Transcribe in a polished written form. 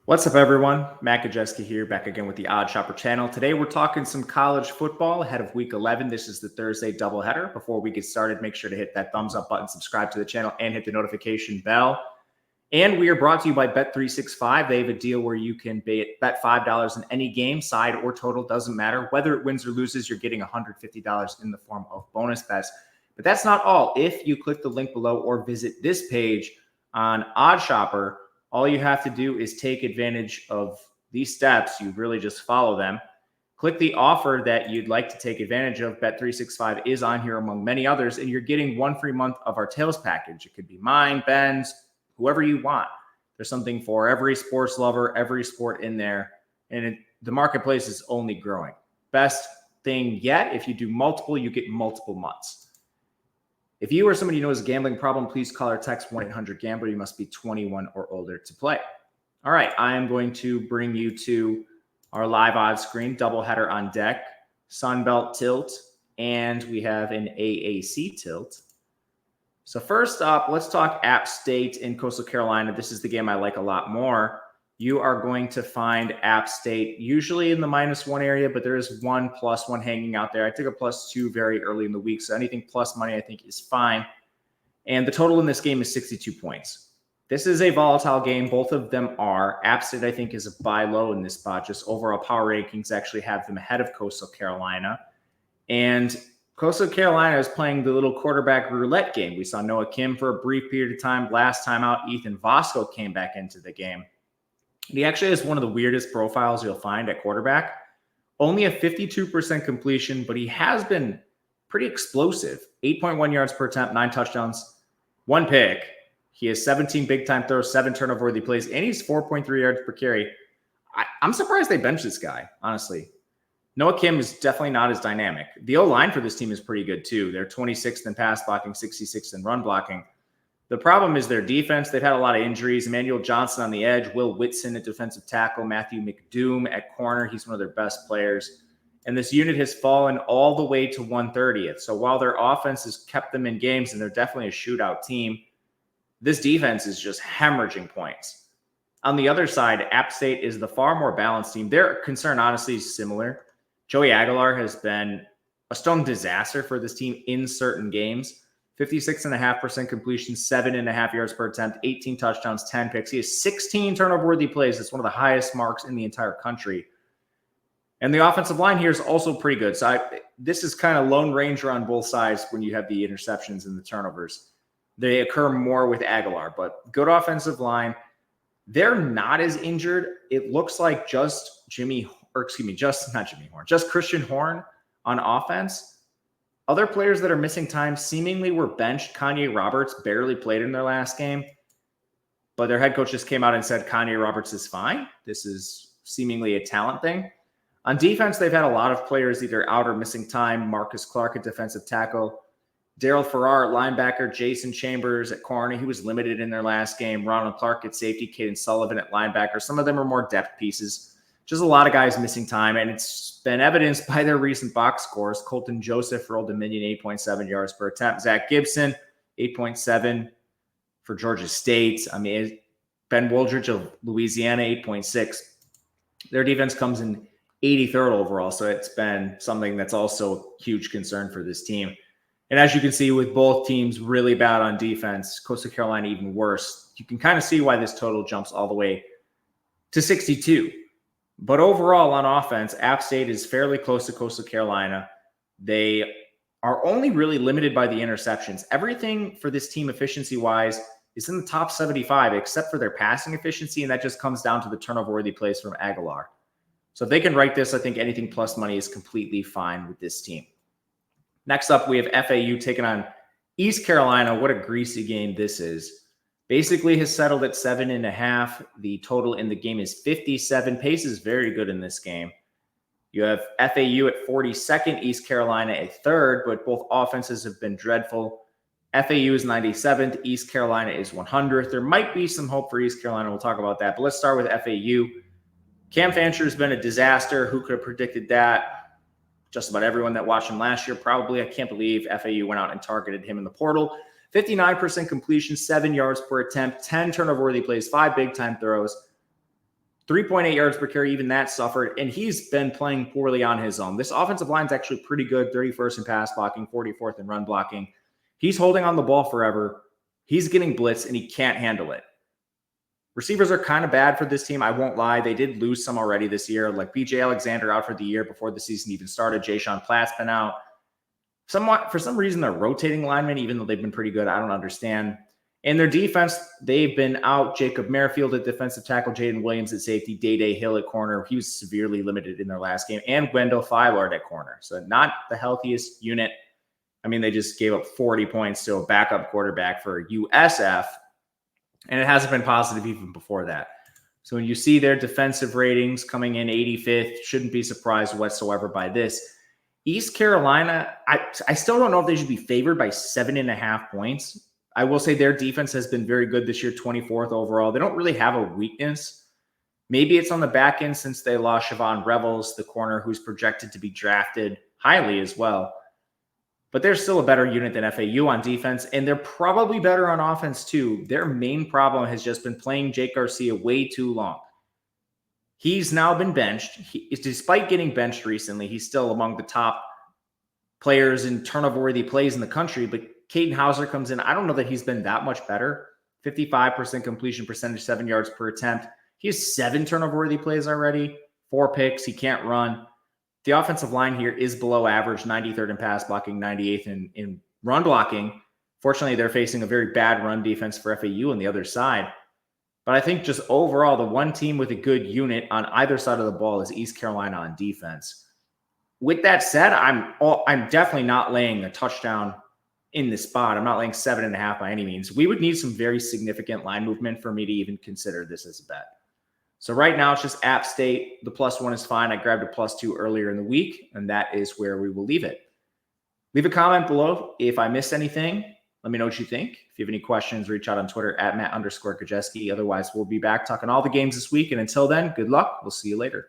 What's up, everyone? Matt Gajewski here, back again with the Odd Shopper channel. Today, we're talking some college football ahead of Week 11. This is the Thursday doubleheader. Before we get started, make sure to hit that thumbs up button, subscribe to the channel, and hit the notification bell. And we are brought to you by Bet365. They have a deal where you can bet $5 in any game, side or total, doesn't matter. Whether it wins or loses, you're getting $150 in the form of bonus bets. But that's not all. If you click the link below or visit this page on Odd Shopper, all you have to do is take advantage of these steps. You really just follow them. Click the offer that you'd like to take advantage of. Bet365 is on here among many others, and you're getting one free month of our Tails package. It could be mine, Ben's, whoever you want. There's something for every sports lover, every sport in there, and the marketplace is only growing. Best thing yet, if you do multiple, you get multiple months. If you or somebody you know has a gambling problem, please call or text 1-800-GAMBLER. You must be 21 or older to play. All right, I am going to bring you to our live odds screen, doubleheader on deck, Sunbelt tilt, and we have an AAC tilt. So first up, let's talk App State in Coastal Carolina. This is the game I like a lot more. You are going to find App State usually in the -1 area, but there is one +1 hanging out there. I took a +2 very early in the week, so anything plus money I think is fine. And the total in this game is 62 points. This is a volatile game. Both of them are. App State, I think, is a buy low in this spot. Just overall power rankings actually have them ahead of Coastal Carolina. And Coastal Carolina is playing the little quarterback roulette game. We saw Noah Kim for a brief period of time. Last time out, Ethan Vosco came back into the game. He actually has one of the weirdest profiles you'll find at quarterback. Only a 52% completion, but he has been pretty explosive. 8.1 yards per attempt, 9 touchdowns, 1 pick. He has 17 big-time throws, 7 turnover-worthy plays, and he's 4.3 yards per carry. I'm surprised they benched this guy, honestly. Noah Kim is definitely not as dynamic. The O-line for this team is pretty good, too. They're 26th in pass blocking, 66th in run blocking. The problem is their defense. They've had a lot of injuries. Emmanuel Johnson on the edge, Will Whitson at defensive tackle, Matthew McDoom at corner. He's one of their best players. And this unit has fallen all the way to 130th. So while their offense has kept them in games and they're definitely a shootout team, this defense is just hemorrhaging points. On the other side, App State is the far more balanced team. Their concern, honestly, is similar. Joey Aguilar has been a stone disaster for this team in certain games. 56.5% completion, 7.5 yards per attempt, 18 touchdowns, 10 picks. He has 16 turnover-worthy plays. It's one of the highest marks in the entire country. And the offensive line here is also pretty good. So this is kind of Lone Ranger on both sides when you have the interceptions and the turnovers. They occur more with Aguilar, but good offensive line. They're not as injured. It looks like just Christian Horn on offense. Other players that are missing time seemingly were benched. Kanye Roberts barely played in their last game, but their head coach just came out and said Kanye Roberts is fine. This is seemingly a talent thing. On defense, they've had a lot of players either out or missing time. Marcus Clark at defensive tackle, Daryl Farrar at linebacker, Jason Chambers at corner. He was limited in their last game. Ronald Clark at safety, Caden Sullivan at linebacker. Some of them are more depth pieces. Just a lot of guys missing time, and it's been evidenced by their recent box scores. Colton Joseph for Old Dominion, 8.7 yards per attempt. Zach Gibson, 8.7 for Georgia State. Ben Woldridge of Louisiana, 8.6. Their defense comes in 83rd overall, so it's been something that's also a huge concern for this team. And as you can see, with both teams really bad on defense, Coastal Carolina even worse, you can kind of see why this total jumps all the way to 62. But overall on offense, App State is fairly close to Coastal Carolina. They are only really limited by the interceptions. Everything for this team efficiency-wise is in the top 75, except for their passing efficiency, and that just comes down to the turnover-worthy plays from Aguilar. So if they can write this, I think anything plus money is completely fine with this team. Next up, we have FAU taking on East Carolina. What a greasy game this is. Basically has settled at 7.5. The total in the game is 57. Pace is very good in this game. You have FAU at 42nd, East Carolina at 3rd, but both offenses have been dreadful. FAU is 97th, East Carolina is 100th. There might be some hope for East Carolina. We'll talk about that, but let's start with FAU. Cam Fancher has been a disaster. Who could have predicted that? Just about everyone that watched him last year, probably. I can't believe FAU went out and targeted him in the portal. 59% completion, 7 yards per attempt, 10 turnover-worthy plays, 5 big-time throws. 3.8 yards per carry, even that suffered, and he's been playing poorly on his own. This offensive line is actually pretty good, 31st in pass blocking, 44th in run blocking. He's holding on the ball forever. He's getting blitzed, and he can't handle it. Receivers are kind of bad for this team. I won't lie. They did lose some already this year, like B.J. Alexander out for the year before the season even started. Ja'Shawn Platt's been out. For some reason, they're rotating linemen, even though they've been pretty good. I don't understand. In their defense, they've been out Jacob Merrifield at defensive tackle, Jaden Williams at safety, Day Hill at corner. He was severely limited in their last game, and Wendell Philard at corner. So not the healthiest unit. I mean, they just gave up 40 points to a backup quarterback for USF, and it hasn't been positive even before that. So when you see their defensive ratings coming in 85th, shouldn't be surprised whatsoever by this. East Carolina, I still don't know if they should be favored by 7.5 points. I will say their defense has been very good this year, 24th overall. They don't really have a weakness. Maybe it's on the back end since they lost Siobhan Revels, the corner who's projected to be drafted highly as well. But they're still a better unit than FAU on defense, and they're probably better on offense too. Their main problem has just been playing Jake Garcia way too long. He's now been benched. Despite getting benched recently, he's still among the top players in turnover-worthy plays in the country, but Caden Hauser comes in. I don't know that he's been that much better. 55% completion percentage, 7 yards per attempt. He has 7 turnover-worthy plays already, 4 picks. He can't run. The offensive line here is below average, 93rd in pass blocking, 98th in run blocking. Fortunately, they're facing a very bad run defense for FAU on the other side. But I think just overall, the one team with a good unit on either side of the ball is East Carolina on defense. With that said, I'm definitely not laying a touchdown in this spot. I'm not laying 7.5 by any means. We would need some very significant line movement for me to even consider this as a bet. So right now it's just App State. The +1 is fine. I grabbed a +2 earlier in the week, and that is where we will leave it. Leave a comment below if I missed anything. Let me know what you think. If you have any questions, reach out on Twitter at Matt_Gajewski. Otherwise, we'll be back talking all the games this week. And until then, good luck. We'll see you later.